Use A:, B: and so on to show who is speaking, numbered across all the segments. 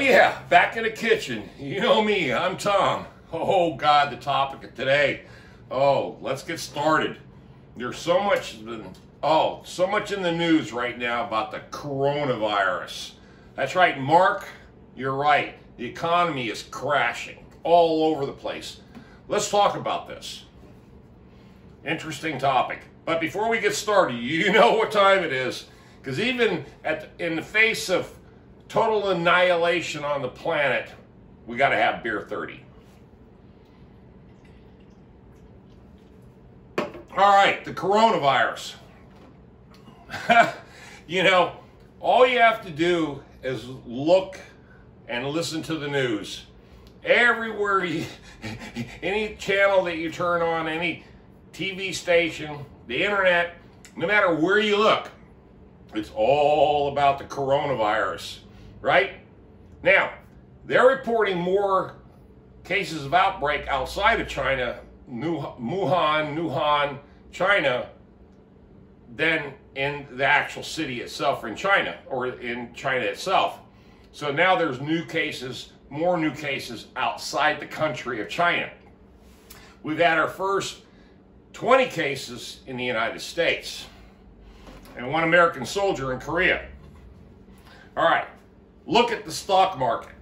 A: yeah, back in the kitchen. You know me, I'm Tom. Oh God, the topic of today. Oh, let's get started. There's so much in the news right now about the coronavirus. That's right, Mark, you're right. The economy is crashing all over the place. Let's talk about this. Interesting topic. But before we get started, you know what time it is. Because even in the face of total annihilation on the planet, we got to have beer 30. All right, the coronavirus. You know, all you have to do is look and listen to the news. Everywhere, any channel that you turn on, any TV station, the internet, no matter where you look, it's all about the coronavirus, right? Now, they're reporting more cases of outbreak outside of China, Wuhan, China, than in the actual city itself, or in China, or in China itself. So now there's more new cases outside the country of China. We've had our first 20 cases in the United States, and one American soldier in Korea. All right, look at the stock market.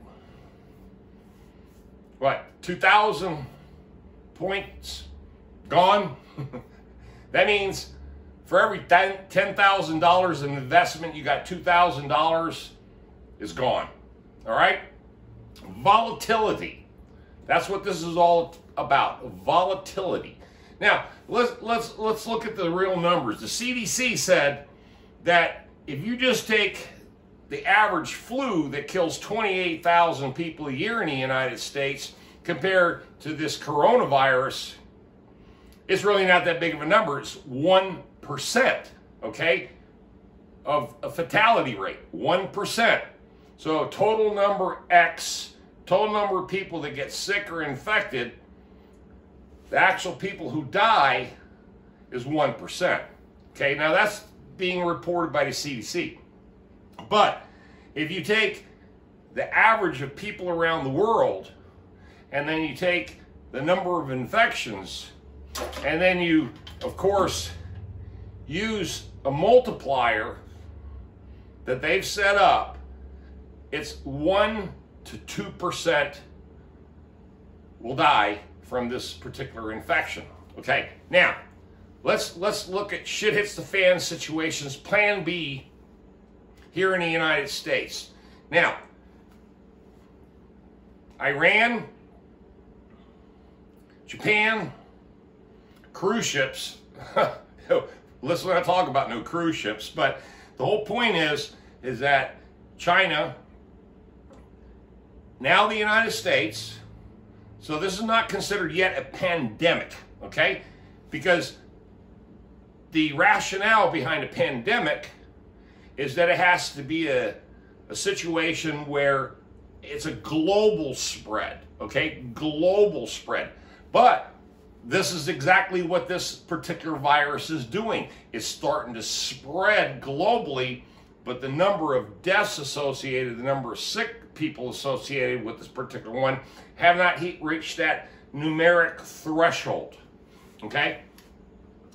A: What, 2,000 points gone? That means for every $10,000 in investment, you got $2,000 is gone. All right? Volatility. That's what this is all about, volatility. Now, let's look at the real numbers. The CDC said that if you just take the average flu that kills 28,000 people a year in the United States compared to this coronavirus, it's really not that big of a number. It's 1%, okay, of a fatality rate, 1%. So total number X, total number of people that get sick or infected, the actual people who die is 1%. Okay, now that's being reported by the CDC. But if you take the average of people around the world, and then you take the number of infections, and then you, of course, use a multiplier that they've set up, it's 1 to 2% will die from this particular infection. Okay, now let's look at shit hits the fan situations, plan B here in the United States. Now, Iran, Japan, cruise ships. Let's not talk about no cruise ships, but the whole point is that China, now the United States. So this is not considered yet a pandemic, okay? Because the rationale behind a pandemic is that it has to be a situation where it's a global spread, okay? Global spread. But this is exactly what this particular virus is doing. It's starting to spread globally, but the number of deaths associated, the number of sick people associated with this particular one have not reached that numeric threshold, okay?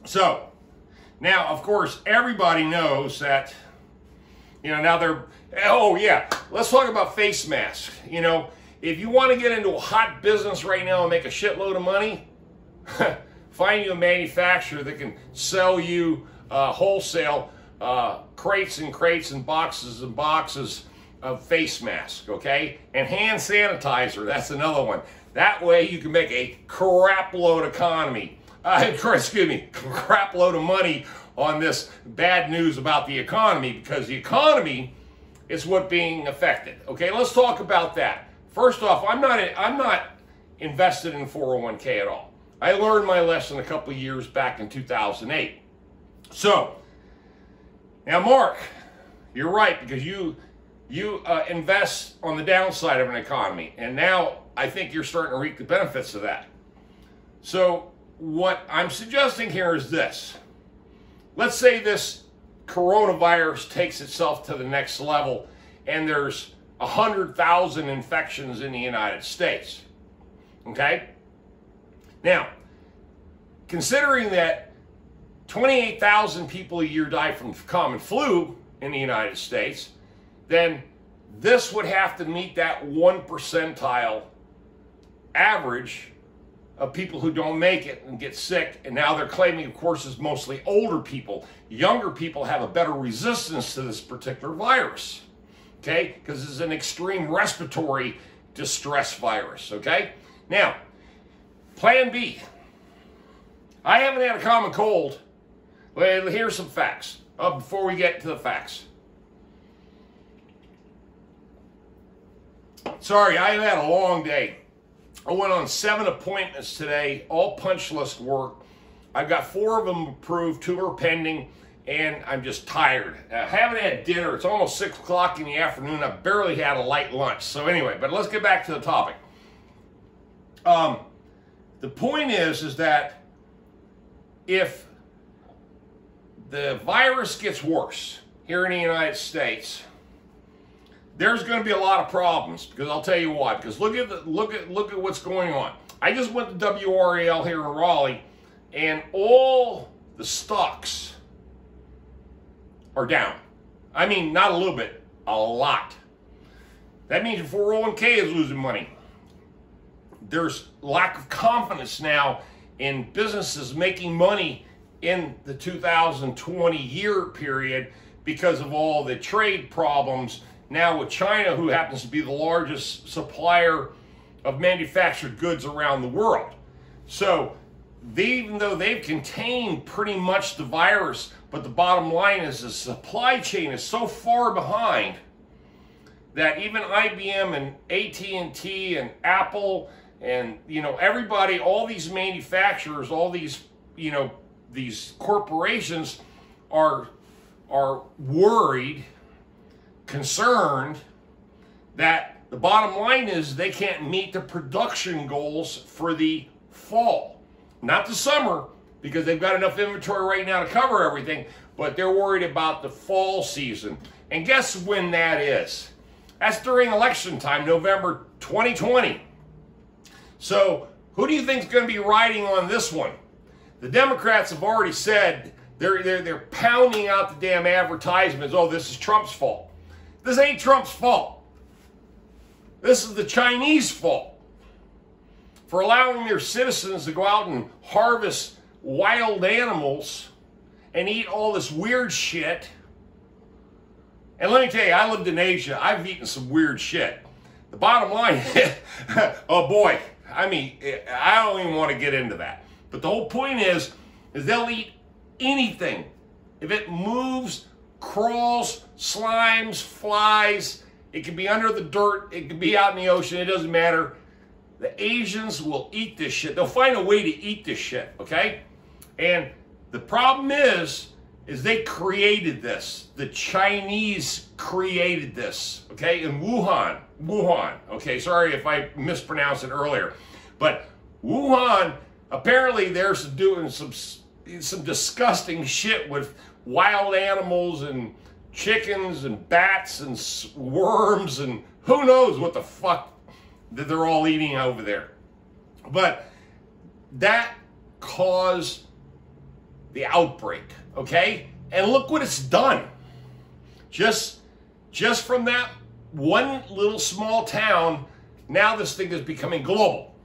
A: So, now, of course, everybody knows that, you know, now they're, oh yeah, let's talk about face masks. You know, if you want to get into a hot business right now and make a shitload of money, find you a manufacturer that can sell you wholesale crates and crates and boxes of face masks, okay? And hand sanitizer, that's another one. That way you can make a crap load economy. Crap load of money on this bad news about the economy, because the economy is what's being affected. Okay, let's talk about that. First off, I'm not invested in 401k at all. I learned my lesson a couple of years back in 2008. So, now Mark, you're right, because you invest on the downside of an economy, and now I think you're starting to reap the benefits of that. So what I'm suggesting here is this. Let's say this coronavirus takes itself to the next level, and there's 100,000 infections in the United States. Okay? Now, considering that 28,000 people a year die from common flu in the United States, then this would have to meet that 1 percentile average of people who don't make it and get sick. And now they're claiming, of course, it's mostly older people. Younger people have a better resistance to this particular virus, okay? Because it's an extreme respiratory distress virus, okay? Now, plan B. I haven't had a common cold. Well, here's some facts before we get to the facts. Sorry, I've had a long day. I went on 7 appointments today, all punch list work. I've got 4 of them approved, 2 are pending, and I'm just tired. I haven't had dinner. It's almost 6 o'clock in the afternoon. I barely had a light lunch. So anyway, but let's get back to the topic. The point is that if the virus gets worse here in the United States, there's going to be a lot of problems, because I'll tell you why. Because look at what's going on. I just went to WRAL here in Raleigh, and all the stocks are down. I mean, not a little bit, a lot. That means your 401k is losing money. There's lack of confidence now in businesses making money in the 2020 year period because of all the trade problems now with China, who happens to be the largest supplier of manufactured goods around the world. So even though they've contained pretty much the virus, but the bottom line is the supply chain is so far behind that even IBM and AT&T and Apple and, you know, everybody, all these manufacturers, all these, you know, these corporations are worried, concerned that the bottom line is they can't meet the production goals for the fall. Not the summer, because they've got enough inventory right now to cover everything, but they're worried about the fall season. And guess when that is? That's during election time, November 2020. So who do you think is going to be riding on this one? The Democrats have already said they're pounding out the damn advertisements. Oh, this is Trump's fault. This ain't Trump's fault. This is the Chinese fault for allowing their citizens to go out and harvest wild animals and eat all this weird shit. And let me tell you, I lived in Asia. I've eaten some weird shit. The bottom line, oh boy, I mean, I don't even want to get into that. But the whole point is they'll eat anything. If it moves, crawls, slimes, flies, it can be under the dirt, it can be out in the ocean, it doesn't matter. The Asians will eat this shit. They'll find a way to eat this shit, okay? And the problem is they created this. The Chinese created this, okay? In Wuhan, okay? Sorry if I mispronounced it earlier. But Wuhan, apparently they're doing some disgusting shit with wild animals and chickens and bats and worms and who knows what the fuck that they're all eating over there. But that caused the outbreak, okay? And look what it's done. Just from that one little small town, now this thing is becoming global.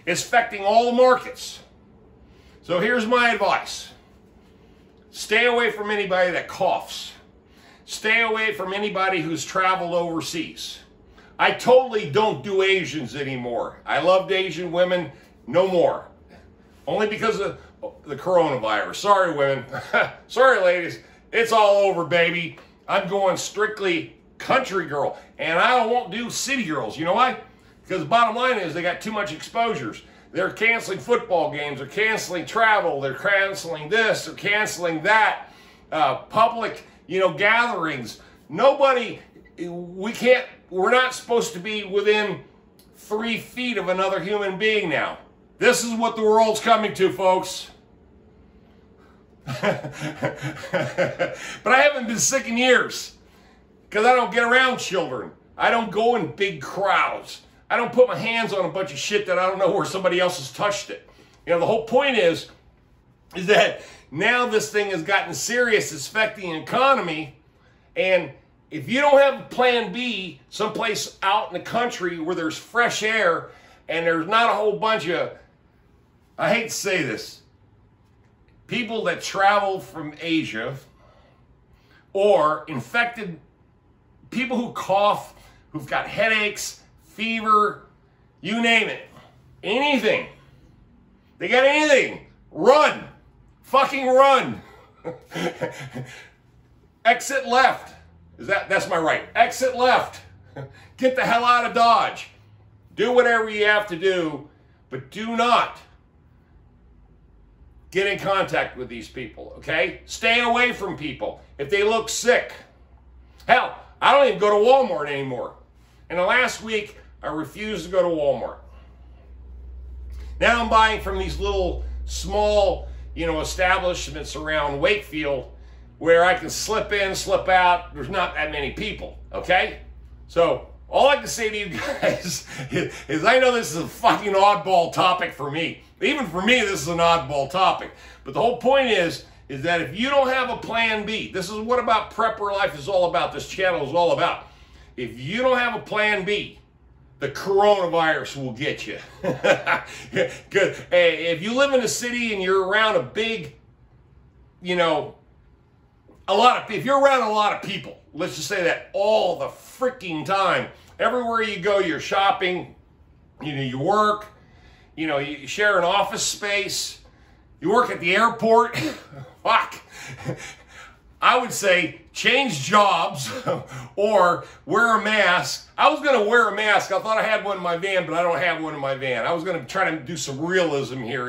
A: It's affecting all the markets. So here's my advice. Stay away from anybody that coughs. Stay away from anybody who's traveled overseas. I totally don't do Asians anymore. I loved Asian women, no more. Only because of the coronavirus. Sorry, women. Sorry, ladies. It's all over, baby. I'm going strictly country girl. And I won't do city girls. You know why? Because the bottom line is they got too much exposures. They're canceling football games. They're canceling travel. They're canceling this. They're canceling that. Public, gatherings. Nobody, we're not supposed to be within 3 feet of another human being now. This is what the world's coming to, folks. But I haven't been sick in years because I don't get around children. I don't go in big crowds. I don't put my hands on a bunch of shit that I don't know where somebody else has touched it. You know, the whole point is that now this thing has gotten serious. It's affecting the economy. And if you don't have a plan B someplace out in the country where there's fresh air and there's not a whole bunch of, I hate to say this, people that travel from Asia or infected people who cough, who've got headaches, fever, you name it, anything. They got anything. Run. Fucking run. Exit left. That's my right. Exit left. Get the hell out of Dodge. Do whatever you have to do, but do not get in contact with these people, okay? Stay away from people if they look sick. Hell, I don't even go to Walmart anymore. In the last week, I refused to go to Walmart. Now I'm buying from these little small, establishments around Wakefield where I can slip in, slip out. There's not that many people, okay? So all I can say to you guys is I know this is a fucking oddball topic for me. Even for me, this is an oddball topic. But the whole point is that if you don't have a plan B, this is what About Prepper Life is all about, this channel is all about. If you don't have a plan B, the coronavirus will get you. Good. If you live in a city and you're around a big, if you're around a lot of people, let's just say that all the freaking time, everywhere you go, you're shopping, you work, you share an office space, you work at the airport, fuck. I would say change jobs or wear a mask. I was going to wear a mask. I thought I had one in my van, but I don't have one in my van. I was going to try to do some realism here,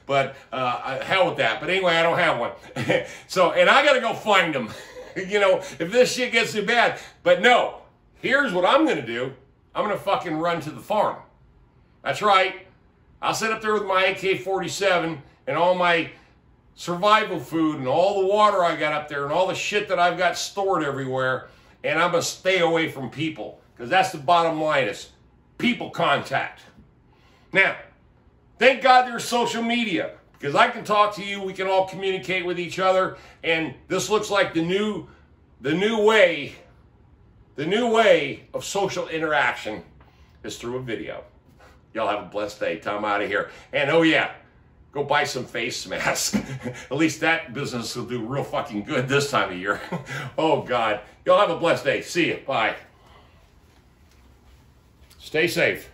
A: but hell with that. But anyway, I don't have one. And I got to go find them, if this shit gets too bad. But no, here's what I'm going to do. I'm going to fucking run to the farm. That's right. I'll sit up there with my AK-47 and all my survival food and all the water I got up there and all the shit that I've got stored everywhere, and I'm going to stay away from people, because that's the bottom line, is people contact. Now, thank God there's social media, because I can talk to you, we can all communicate with each other, and this looks like the new way of social interaction is through a video. Y'all have a blessed day. Tom out of here. And oh yeah, go buy some face masks. At least that business will do real fucking good this time of year. Oh, God. Y'all have a blessed day. See you. Bye. Stay safe.